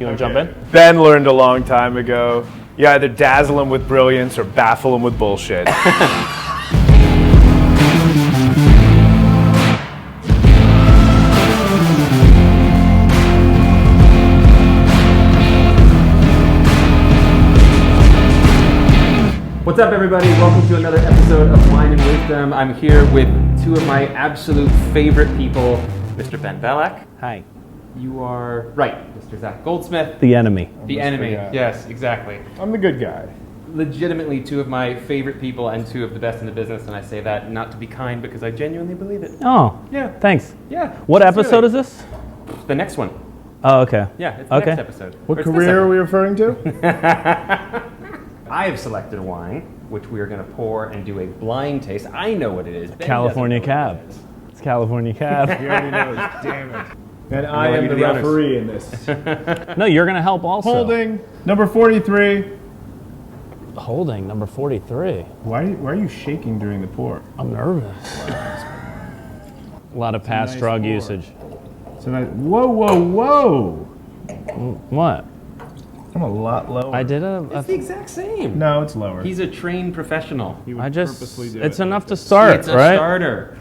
You want to jump in? Ben learned a long time ago, you either dazzle him with brilliance or baffle him with bullshit. What's up, everybody? Welcome to another episode of Wine and Wisdom. I'm here with two of my absolute favorite people, Mr. Ben Belack. Hi. You are right, Mr. Zach Goldsmith. The enemy. The enemy. Yes, exactly. I'm the good guy. Legitimately two of my favorite people and two of the best in the business, and I say that not to be kind because I genuinely believe it. Oh. Yeah. Thanks. Yeah. What episode is this? The next one. Oh, okay. Yeah, it's the next episode. What career are we referring to? I have selected a wine, which we are going to pour and do a blind taste. I know what it is. Ben California doesn't know what Cab. it is. It's California Cab. He already knows, damn it. And I am the do the honors. referee in this. No, you're going to help also. Holding, number 43. Holding, number 43. Why are you shaking during the pour? I'm nervous. A lot of past nice drug pour. usage. So whoa. What? I'm a lot lower. I did It's the exact same. No, it's lower. He's a trained professional. He would I just, purposely do it's it. enough to start, It's a right? starter.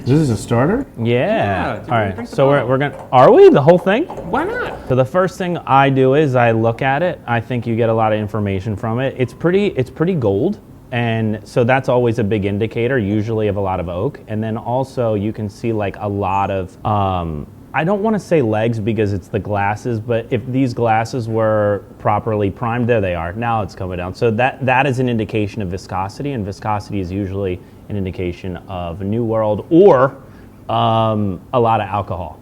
This is a starter? Yeah. dude, All right. drink the So bottle. we're going to, are we? The whole thing? Why not? So the first thing I do is I look at it. I think you get a lot of information from it. It's pretty gold. And so that's always a big indicator, usually of a lot of oak. And then also you can see like a lot of, I don't want to say legs because it's the glasses, but if these glasses were properly primed, there they are. Now it's coming down. So that is an indication of viscosity, and viscosity is usually an indication of a New World or a lot of alcohol.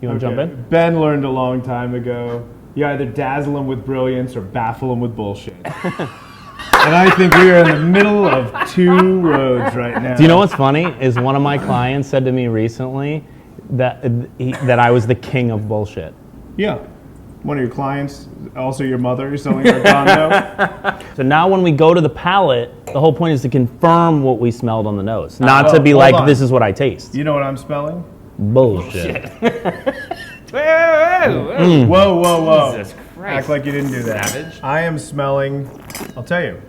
You want to jump in? Ben learned a long time ago, you either dazzle him with brilliance or baffle him with bullshit. And I think we are in the middle of two roads right now. Do you know what's funny? Is one of my clients said to me recently that I was the king of bullshit. Yeah. One of your clients, also your mother, you're selling her condo. So now when we go to the palate, the whole point is to confirm what we smelled on the nose, not to well, be hold like, on. this is what I taste. You know what I'm smelling? Bullshit. Whoa. Jesus Christ. Act like you didn't do that. Savage. I am smelling, I'll tell you,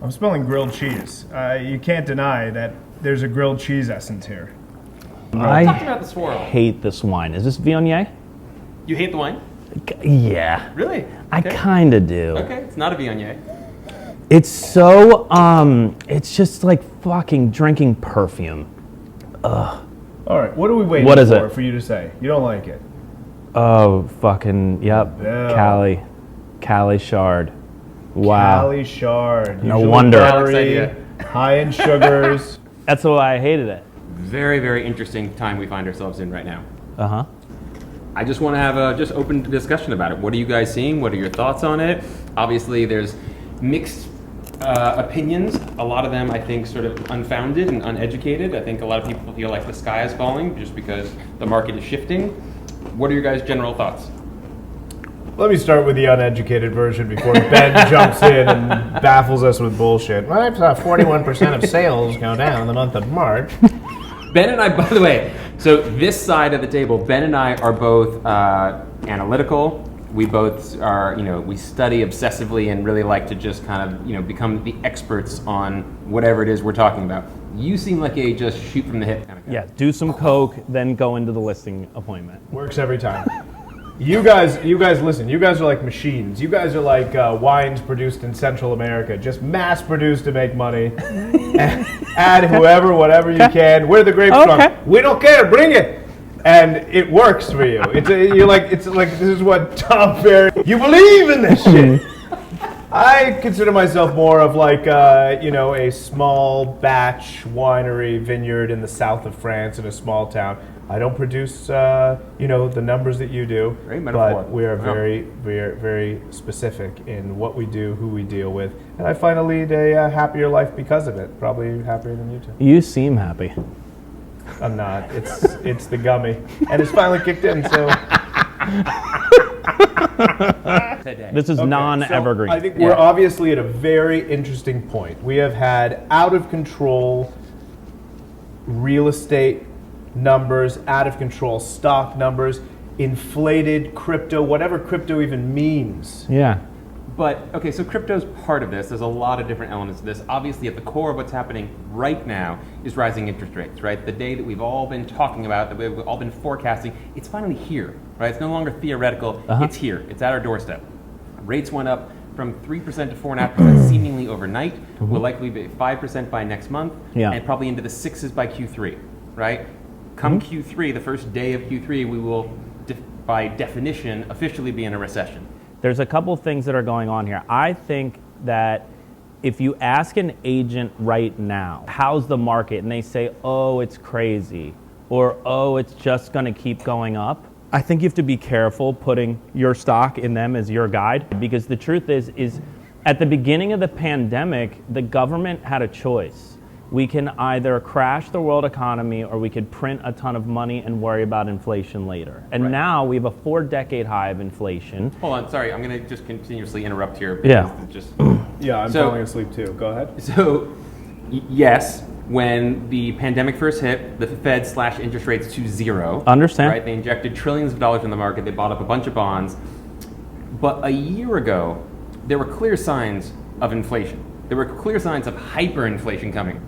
I'm smelling grilled cheese. You can't deny that there's a grilled cheese essence here. I Talk about the swirl. hate this wine. Is this Viognier? You hate the wine? Yeah. Really? I Okay. kind of do. Okay, it's not a Viognier. It's so, it's just like fucking drinking perfume. All right, what are we waiting What is for it? for you to say? You don't like it. Oh, fucking, yep. Yeah. Cali Shard. Wow. Cali Shard. No usually wonder. Alex buttery, idea. high in sugars. That's why I hated it. Very, very interesting time we find ourselves in right now. Uh-huh. I just want to have a just open discussion about it. What are you guys seeing? What are your thoughts on it? Obviously, there's mixed opinions. A lot of them, I think, sort of unfounded and uneducated. I think a lot of people feel like the sky is falling just because the market is shifting. What are your guys' general thoughts? Let me start with the uneducated version before Ben jumps in and baffles us with bullshit. Well, I saw 41% of sales go down in the month of March. Ben and I, by the way, so this side of the table, Ben and I are both analytical. We both are, we study obsessively and really like to just kind of, become the experts on whatever it is we're talking about. You seem like a just shoot from the hip kind of guy. Yeah, do some coke, then go into the listing appointment. Works every time. You guys listen, you guys are like machines. You guys are like wines produced in Central America, just mass produced to make money. Add whatever you can. Where the grapes from? We don't care, bring it. And it works for you. It's like this is what Tom Ferry. You believe in this shit. I consider myself more of like a small batch winery vineyard in the south of France in a small town. I don't produce the numbers that you do, Great metaphor. but we are Wow. very specific in what we do, who we deal with, and I find I lead a happier life because of it. Probably happier than you two. You seem happy. I'm not. It's the gummy, and it's finally kicked in. So Today. This is okay, non-evergreen. so I think we're obviously at a very interesting point. We have had out of control real estate numbers, out of control stock numbers. inflated crypto, whatever crypto even means. Yeah. But, okay, so crypto's part of this. There's a lot of different elements to this. Obviously, at the core of what's happening right now is rising interest rates, right? The day that we've all been talking about, that we've all been forecasting, it's finally here, right? It's no longer theoretical. It's here. It's at our doorstep. Rates went up from 3% to 4.5% seemingly overnight. Will likely be 5% by next month, and probably into the 6s by Q3, right? Come Q3, the first day of Q3, we will, by definition, officially be in a recession. There's a couple things that are going on here. I think that if you ask an agent right now, how's the market? And they say, oh, it's crazy, or oh, it's just going to keep going up. I think you have to be careful putting your stock in them as your guide, because the truth is at the beginning of the pandemic, the government had a choice. We can either crash the world economy or we could print a ton of money and worry about inflation later. And now we have a 4-decade high of inflation. Hold on, sorry, I'm going to just continuously interrupt here. Yeah. I'm falling asleep too. Go ahead. So, yes, when the pandemic first hit, the Fed slashed interest rates to zero. Understand. Right? They injected trillions of dollars in the market. They bought up a bunch of bonds. But a year ago, there were clear signs of inflation. There were clear signs of hyperinflation coming.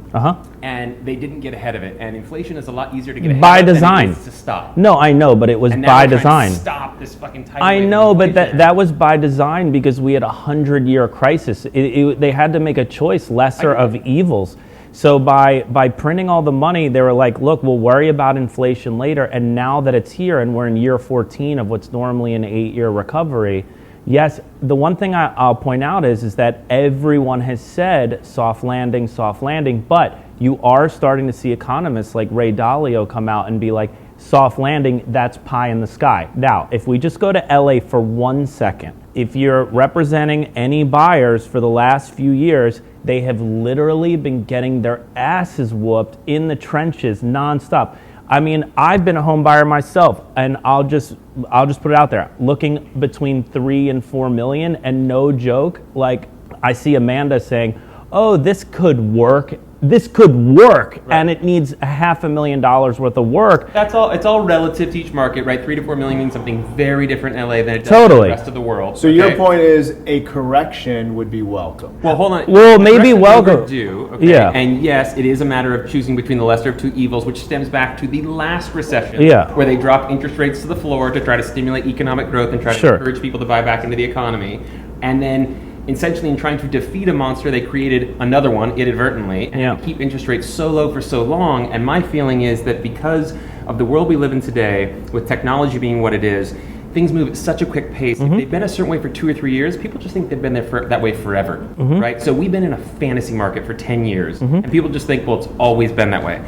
And they didn't get ahead of it. And inflation is a lot easier to get ahead by of design. than it is to stop. No, I know, but it was and by now we're trying design. to stop this fucking tidal I wave of know, but inflation. that was by design because we had a 100-year crisis. They had to make a choice, lesser of evils. So by printing all the money, they were like, look, we'll worry about inflation later. And now that it's here and we're in year 14 of what's normally an 8-year recovery, yes, the one thing I'll point out is that everyone has said soft landing, but you are starting to see economists like Ray Dalio come out and be like, soft landing, that's pie in the sky. Now, if we just go to LA for 1 second, if you're representing any buyers for the last few years, they have literally been getting their asses whooped in the trenches nonstop. I mean, I've been a home buyer myself, and I'll just put it out there. Looking between 3 and 4 million, and no joke, like I see Amanda saying, "Oh, this could work. This could work," right. And it needs $500,000 worth of work. That's all. It's all relative to each market, right? 3 to 4 million means something very different in LA than it does in the rest of the world. So your point is a correction would be welcome. Well, hold on. Well, maybe welcome. Okay? Yeah. And yes, it is a matter of choosing between the lesser of two evils, which stems back to the last recession, where they dropped interest rates to the floor to try to stimulate economic growth and try to encourage people to buy back into the economy, and then. Essentially, in trying to defeat a monster, they created another one inadvertently and keep interest rates so low for so long. And my feeling is that because of the world we live in today, with technology being what it is, things move at such a quick pace. If they've been a certain way for 2 or 3 years, people just think they've been there that way forever, right? So we've been in a fantasy market for 10 years, and people just think, well, it's always been that way.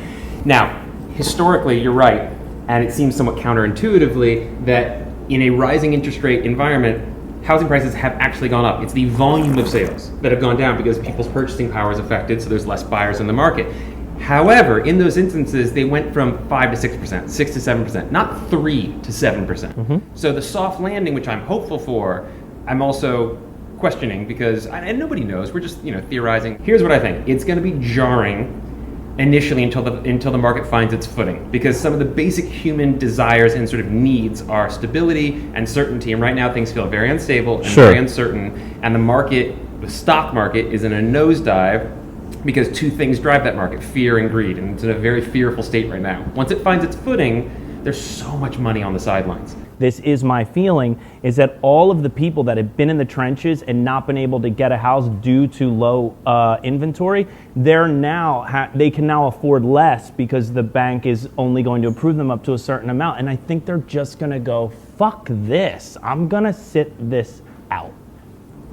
Now, historically, you're right, and it seems somewhat counterintuitively that in a rising interest rate environment, housing prices have actually gone up. It's the volume of sales that have gone down because people's purchasing power is affected, so there's less buyers in the market. However, in those instances, they went from 5 to 6%, 6 to 7%, not 3 to 7%. So the soft landing, which I'm hopeful for, I'm also questioning because, and nobody knows, we're just theorizing. Here's what I think. It's going to be jarring initially until the market finds its footing, because some of the basic human desires and sort of needs are stability and certainty, and right now things feel very unstable and very uncertain, and the stock market is in a nosedive because 2 things drive that market: fear and greed, and it's in a very fearful state right now. Once it finds its footing, there's so much money on the sidelines. This is my feeling, is that all of the people that have been in the trenches and not been able to get a house due to low inventory, they can now afford less because the bank is only going to approve them up to a certain amount. And I think they're just going to go, fuck this. I'm going to sit this out.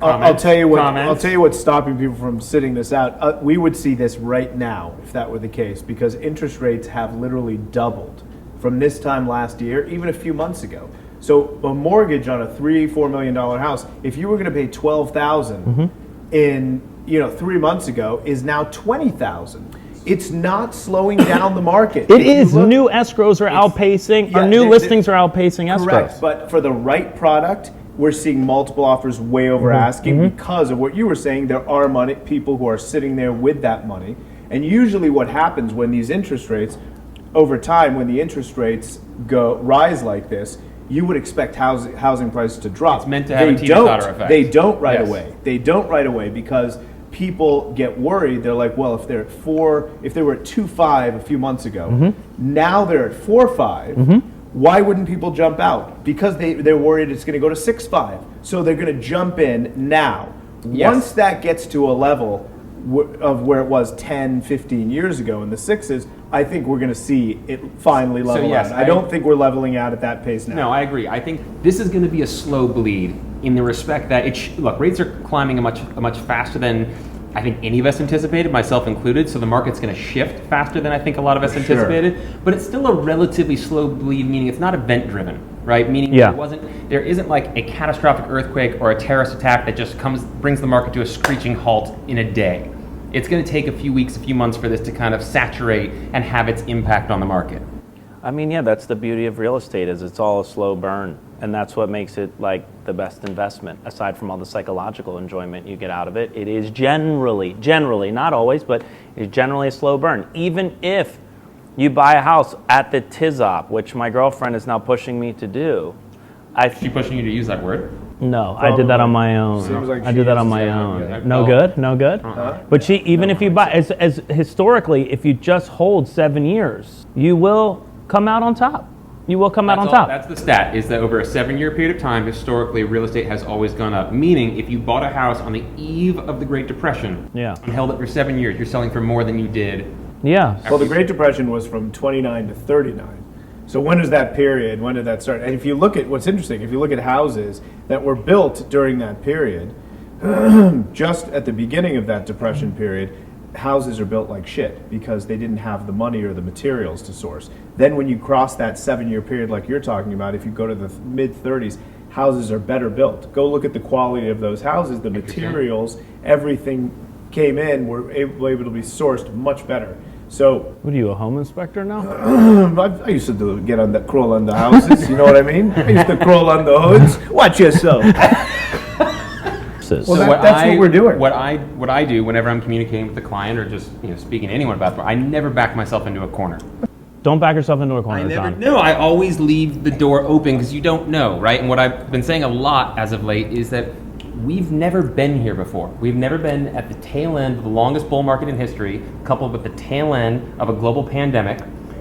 I'll tell you what's stopping people from sitting this out. We would see this right now if that were the case, because interest rates have literally doubled from this time last year, even a few months ago. So a mortgage on a $3-4 million house, if you were going to pay $12,000 in 3 months ago, is now $20,000. It's not slowing down the market. It is. New escrows are outpacing, or new listings are outpacing escrows. Correct, but for the right product, we're seeing multiple offers way over asking because of what you were saying. There are people who are sitting there with that money, and usually what happens when these interest rates, over time, when the interest rates rise like this, you would expect housing prices to drop. It's meant to have a teeter-totter effect. They don't right Yes. away. They don't right away because people get worried. They're like, well, if they're at 4, if they were at 2.5 a few months ago, now they're at 4.5. Why wouldn't people jump out? Because they're worried it's going to go to 6.5. So they're going to jump in now. Yes. Once that gets to a level of where it was 10, 15 years ago in the 6s, I think we're going to see it finally level yes, out. I don't think we're leveling out at that pace now. No, I agree. I think this is going to be a slow bleed in the respect that look, rates are climbing a much faster than I think any of us anticipated, myself included. So the market's going to shift faster than I think a lot of us anticipated. But it's still a relatively slow bleed, meaning it's not event driven, right? Meaning there isn't like a catastrophic earthquake or a terrorist attack that just brings the market to a screeching halt in a day. It's going to take a few weeks, a few months for this to kind of saturate and have its impact on the market. I mean, yeah, that's the beauty of real estate is it's all a slow burn. And that's what makes it like the best investment. Aside from all the psychological enjoyment you get out of it, it is generally, not always, but it's generally a slow burn. Even if you buy a house at the TIZOP, which my girlfriend is now pushing me to do. Is she pushing you to use that word? No, I did that on my own. Seems like I did that on she my uses own. it. No good? No good? But even if you buy, as historically, if you just hold 7 years, you will come out on top. You will come out on top. That's the stat, is that over a 7-year period of time, historically, real estate has always gone up. Meaning, if you bought a house on the eve of the Great Depression and held it for 7 years, you're selling for more than you did. Yeah. Well, the Great Depression was from 29 to 39. So when is that period? When did that start? And if you look at what's interesting, if you look at houses that were built during that period, just at the beginning of that Depression period, houses are built like shit because they didn't have the money or the materials to source. Then when you cross that 7-year period like you're talking about, if you go to the mid-30s, houses are better built. Go look at the quality of those houses, the materials, everything came in, were able to be sourced much better. So, what are you, a home inspector now? I used to crawl on the houses, you know what I mean? I used to crawl on the hoods. Watch yourself. Well, that's what we're doing. What I do whenever I'm communicating with the client or just speaking to anyone about it, I never back myself into a corner. Don't back yourself into a corner, John. No, I always leave the door open because you don't know, right? And what I've been saying a lot as of late is that we've never been here before. We've never been at the tail end of the longest bull market in history, coupled with the tail end of a global pandemic,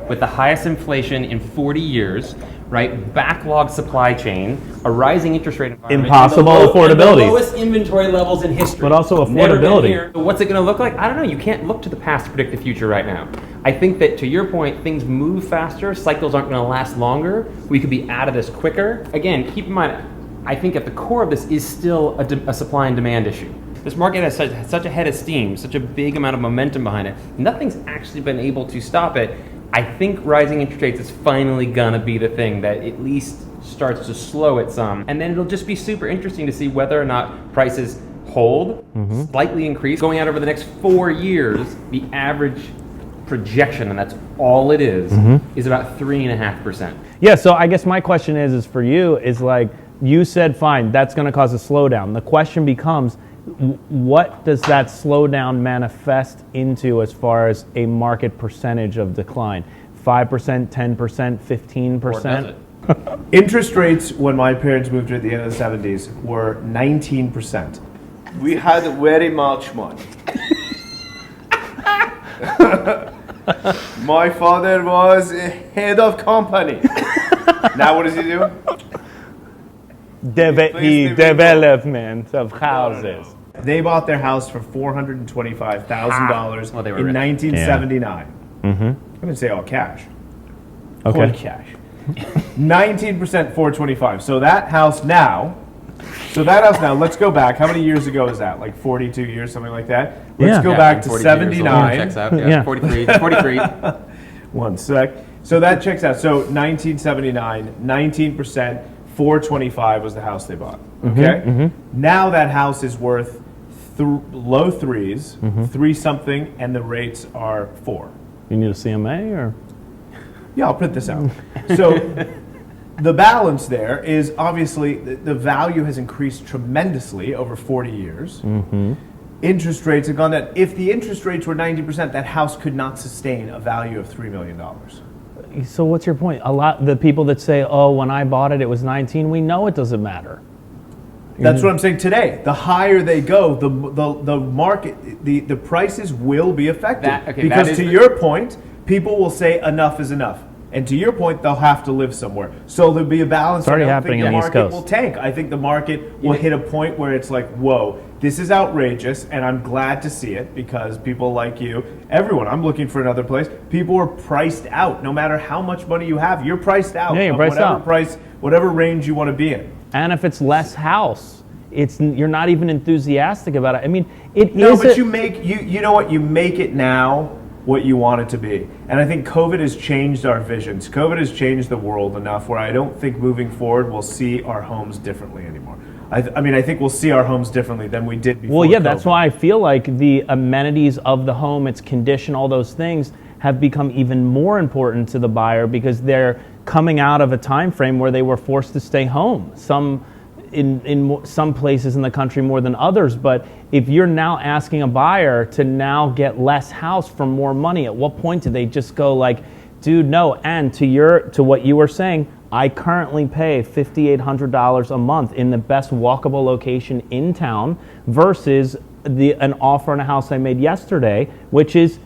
with the highest inflation in 40 years, right? Backlog supply chain, a rising interest rate environment, impossible affordability, and the lowest inventory levels in history. But also affordability. So what's it going to look like? I don't know. You can't look to the past to predict the future right now. I think that, to your point, things move faster. Cycles aren't going to last longer. We could be out of this quicker. Again, keep in mind, I think at the core of this is still a supply and demand issue. This market has such a head of steam, such a big amount of momentum behind it. Nothing's actually been able to stop it. I think rising interest rates is finally gonna be the thing that at least starts to slow it some. And then it'll just be super interesting to see whether or not prices hold, slightly increase. Going out over the next 4 years, the average projection, and that's all it is about 3.5%. Yeah, so I guess my question is for you, is like, you said, fine, that's gonna cause a slowdown. The question becomes, what does that slowdown manifest into as far as a market percentage of decline? 5%, 10%, 15%? Interest rates when my parents moved here at the end of the 70s were 19%. We had very much money. My father was head of company. Now what does he do? Development of houses. They bought their house for $425,000 Well, they were in rich. 1979. I'm going to say all cash. Okay. All cash. 19% 425. So that house now, let's go back. How many years ago is that? Like 42 years, something like that? Let's go back to 79. Checks out. Yeah. 43. One sec. So that checks out. So 1979, 19%, 425 was the house they bought. Okay? Now that house is worth low threes, 3-something, and the rates are 4. You need a CMA or? Yeah, I'll print this out. So the balance there is obviously the value has increased tremendously over 40 years. Interest rates have gone down. If the interest rates were 90%, that house could not sustain a value of $3 million. So what's your point? The people that say, "Oh, when I bought it, it was 19," we know it doesn't matter. That's what I'm saying today. The higher they go, the market, the prices will be affected. Because to your point, people will say enough is enough. And to your point, they'll have to live somewhere. So there'll be a balance. It's already happening in the East Coast. The market will tank. I think the market will hit a point where it's like, whoa, this is outrageous, and I'm glad to see it because people like you, everyone, I'm looking for another place. People are priced out. No matter how much money you have, you're priced out. Yeah, you're priced out. Whatever range you want to be in. And if it's less house, you're not even enthusiastic about it. I mean, it is. No, but you know what? You make it now what you want it to be. And I think COVID has changed our visions. COVID has changed the world enough where I don't think moving forward we'll see our homes differently anymore. I mean, I think we'll see our homes differently than we did before. Well, yeah, COVID. that's why I feel like the amenities of the home, its condition, all those things have become even more important to the buyer because they're coming out of a time frame where they were forced to stay home. In some places in the country more than others, but if you're now asking a buyer to now get less house for more money, at what point do they just go like, dude, no? And to what you were saying, I currently pay $5,800 a month in the best walkable location in town versus an offer on a house I made yesterday, which is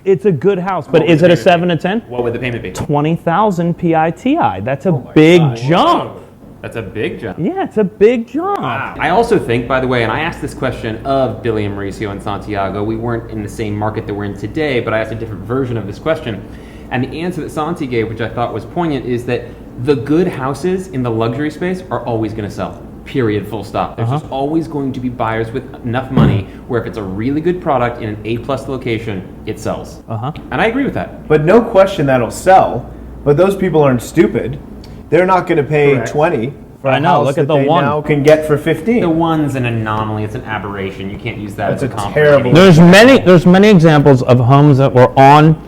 it's a good house, but is it a 7 to 10? What would the payment be? $20,000 PITI. That's a big jump. That's a big jump. Yeah, it's a big jump. Wow. I also think, by the way, and I asked this question of Billy and Mauricio and Santiago. We weren't in the same market that we're in today, but I asked a different version of this question. And the answer that Santi gave, which I thought was poignant, is that the good houses in the luxury space are always going to sell. Period, full stop. There's just always going to be buyers with enough money where if it's a really good product in an A-plus location, it sells. And I agree with that. But no question that'll sell, but those people aren't stupid. They're not going to pay 20 for a house look at that the they one. now can get for 15. The one's an anomaly. It's an aberration. You can't use that as a compliment. terrible- There's many examples of homes that were on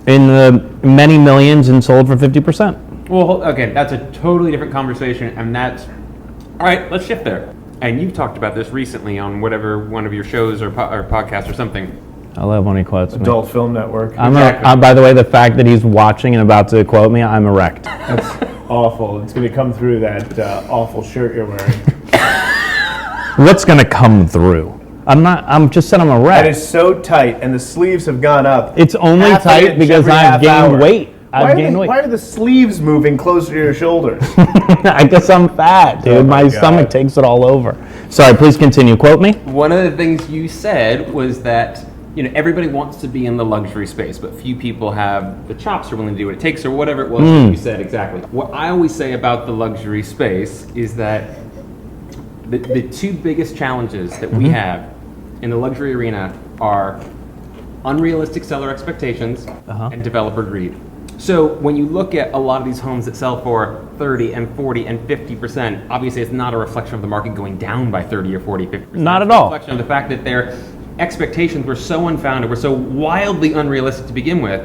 in the many millions and sold for 50%. Well, okay, that's a totally different conversation, and that's... All right, let's shift there. And you've talked about this recently on whatever one of your shows or podcasts or something. I love when he quotes me. Adult Film Network. By the way, the fact that he's watching and about to quote me, I'm erect. That's awful. It's going to come through that awful shirt you're wearing. What's going to come through? I'm just saying I'm erect. That is so tight, and the sleeves have gone up. It's only tight because I've gained weight. Why are the sleeves moving closer to your shoulders? I guess I'm fat, dude. My stomach takes it all over. Sorry, please continue. Quote me. One of the things you said was that everybody wants to be in the luxury space, but few people have the chops or willing to do what it takes or whatever it was that you said exactly. What I always say about the luxury space is that the two biggest challenges that we have in the luxury arena are unrealistic seller expectations and developer greed. So when you look at a lot of these homes that sell for 30 and 40 and 50%, obviously it's not a reflection of the market going down by 30 or 40, 50%. Not at all. It's a reflection of the fact that their expectations were so unfounded, were so wildly unrealistic to begin with.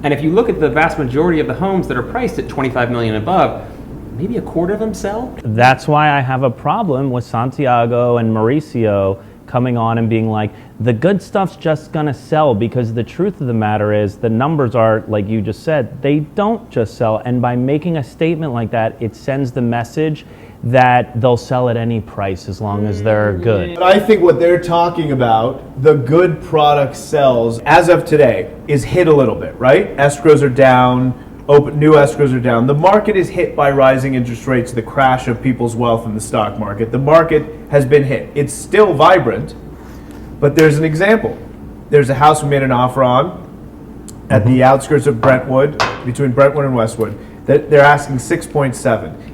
And if you look at the vast majority of the homes that are priced at 25 million and above, maybe a quarter of them sell. That's why I have a problem with Santiago and Mauricio coming on and being like, the good stuff's just gonna sell, because the truth of the matter is the numbers are, like you just said, they don't just sell. And by making a statement like that, it sends the message that they'll sell at any price as long as they're good. But I think what they're talking about, the good product sells, as of today, is hit a little bit, right? Escrows are down, new escrows are down. The market is hit by rising interest rates, the crash of people's wealth in the stock market. The market has been hit. It's still vibrant, but there's an example. There's a house we made an offer on at the outskirts of Brentwood, between Brentwood and Westwood. They're asking 6.7.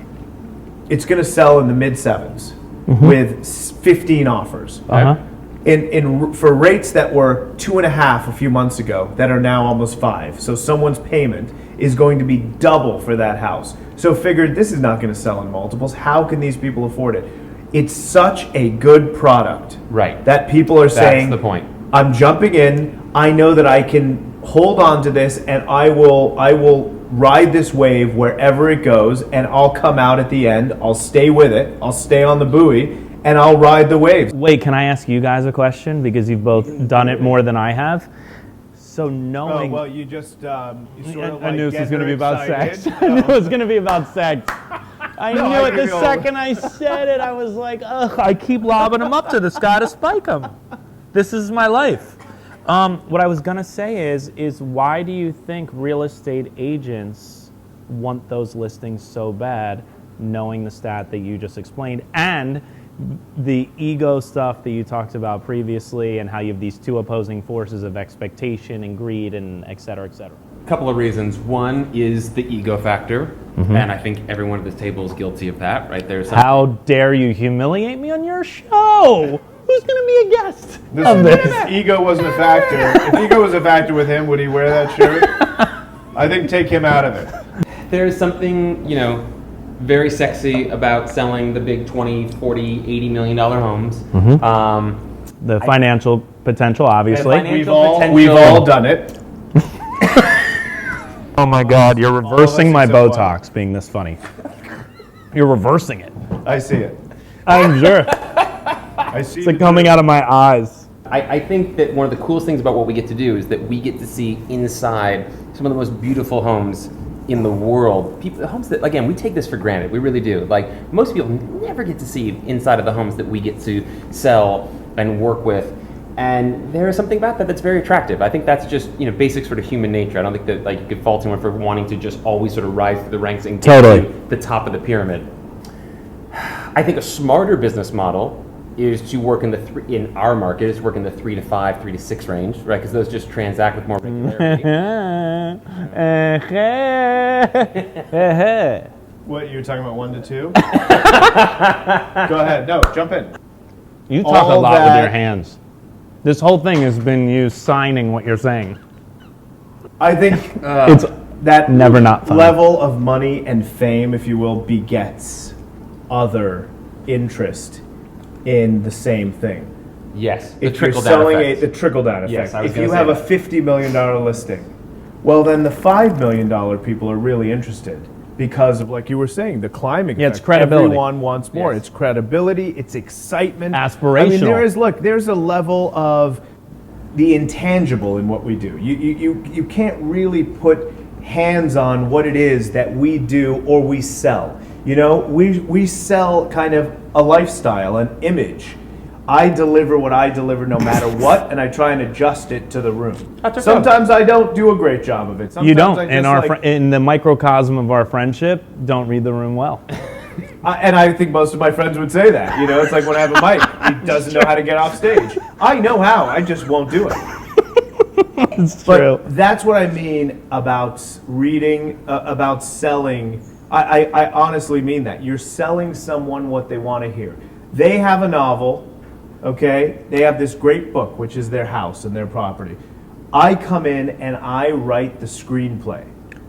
It's going to sell in the mid sevens with 15 offers. For rates that were 2.5 a few months ago, that are now almost 5. So someone's payment is going to be double for that house. So figured this is not going to sell in multiples. How can these people afford it? It's such a good product, right? That people are saying, that's the point. I'm jumping in. I know that I can hold on to this, and I will ride this wave wherever it goes, and I'll come out at the end. I'll stay with it. I'll stay on the buoy, and I'll ride the waves. Wait, can I ask you guys a question? Because you've both done it more than I have. So Oh, knowing... well, you just, you sort of I knew this get was going to her be about excited. sex. I knew it was going to be about sex. I No, knew I it the can go- second I said it. I was like, ugh, I keep lobbing them up to this guy to spike him. This is my life. What I was going to say is why do you think real estate agents want those listings so bad, knowing the stat that you just explained, and the ego stuff that you talked about previously, and how you have these two opposing forces of expectation and greed and et cetera, et cetera? A couple of reasons. One is the ego factor, and I think everyone at this table is guilty of that, right? There's How dare you humiliate me on your show? Who's going to be a guest of this? If ego wasn't a factor, if ego was a factor with him, would he wear that shirt? I think take him out of it. There's something, very sexy about selling the big 20, 40, $80 million homes. The financial potential, obviously. And We've all done it. Oh my God, you're reversing my except one. Botox being this funny. You're reversing it. I see it. I'm sure. I see It's like coming out of my eyes. I think that one of the coolest things about what we get to do is that we get to see inside some of the most beautiful homes in the world. Homes that, again, we take this for granted. We really do. Like, most people never get to see inside of the homes that we get to sell and work with. And there is something about that that's very attractive. I think that's just, basic sort of human nature. I don't think that you could fault anyone for wanting to just always sort of rise through the ranks and get to the top of the pyramid. I think a smarter business model is to work in in our market, is work in the 3 to 5, 3 to 6 range, right? Because those just transact with more regularity. What, you were talking about 1 to 2? Go ahead. No, jump in. You talk a lot with your hands. This whole thing has been you signing what you're saying. I think It's that never not funny. level of money and fame, if you will, begets other interest in the same thing. Yes, the If you're trickle-down selling effect. the trickle-down effect. Yes, I was if gonna you say have a that. $50 million listing, well, then the $5 million people are really interested because of, like you were saying, the climbing Yeah, effect. it's credibility. Everyone wants more. Yes. It's credibility. It's excitement. Aspirational. I mean, there's a level of the intangible in what we do. You can't really put hands on what it is that we do or we sell. We sell kind of a lifestyle, an image. I deliver what I deliver no matter what, and I try and adjust it to the room. Sometimes I don't do a great job of it. Sometimes You don't. I In just in the microcosm of our friendship, don't read the room well. and I think most of my friends would say that. It's like when I have a mic, he doesn't know how to get off stage. I know how, I just won't do it. It's But true. that's what I mean about reading, about selling. I honestly mean that. You're selling someone what they want to hear. They have a novel, okay? They have this great book, which is their house and their property. I come in and I write the screenplay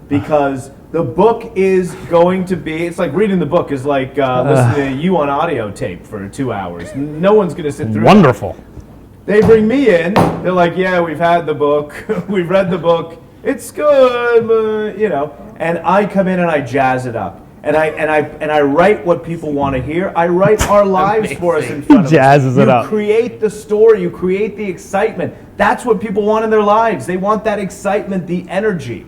because the book is going to be, it's like reading the book is like listening to you on audio tape for 2 hours. No one's going to sit through Wonderful. that. They bring me in, they're like, yeah, we've had the book, we've read the book, it's good, but, and I come in and I jazz it up. And I write what people want to hear. I write our lives for us in front of us. Jazzes it up. You create the story. You create the excitement. That's what people want in their lives. They want that excitement, the energy.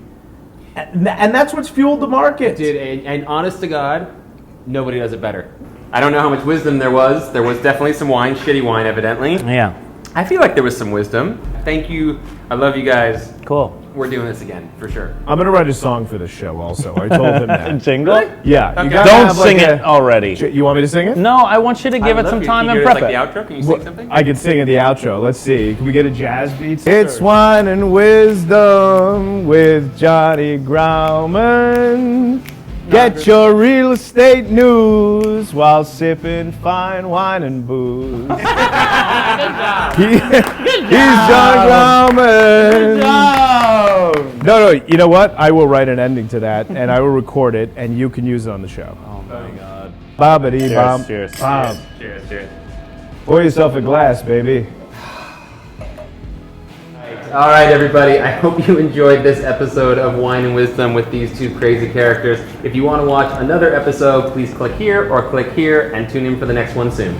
And that's what's fueled the market. Dude, and honest to God, nobody does it better. I don't know how much wisdom there was. There was definitely some wine, shitty wine, evidently. Yeah. I feel like there was some wisdom. Thank you. I love you guys. Cool. We're doing this again, for sure. I'm going to write a song for this show also. I told him that. Jingle? Yeah. Okay. You gotta Don't have sing like it already. You want me to sing it? No, I want you to give it some time and prep like it. the outro? Can you sing something? I could sing in the outro. Let's see. Can we get a jazz beat? It's Wine and Wisdom with Johnny Grauman. Get your real estate news while sipping fine wine and booze. He's Jon Grauman. No, you know what? I will write an ending to that, and I will record it, and you can use it on the show. Oh my God. Bobbity bomb. Cheers. Bomb. Cheers. Pour yourself a glass, baby. All right, everybody. I hope you enjoyed this episode of Wine and Wisdom with these two crazy characters. If you want to watch another episode, please click here or click here and tune in for the next one soon.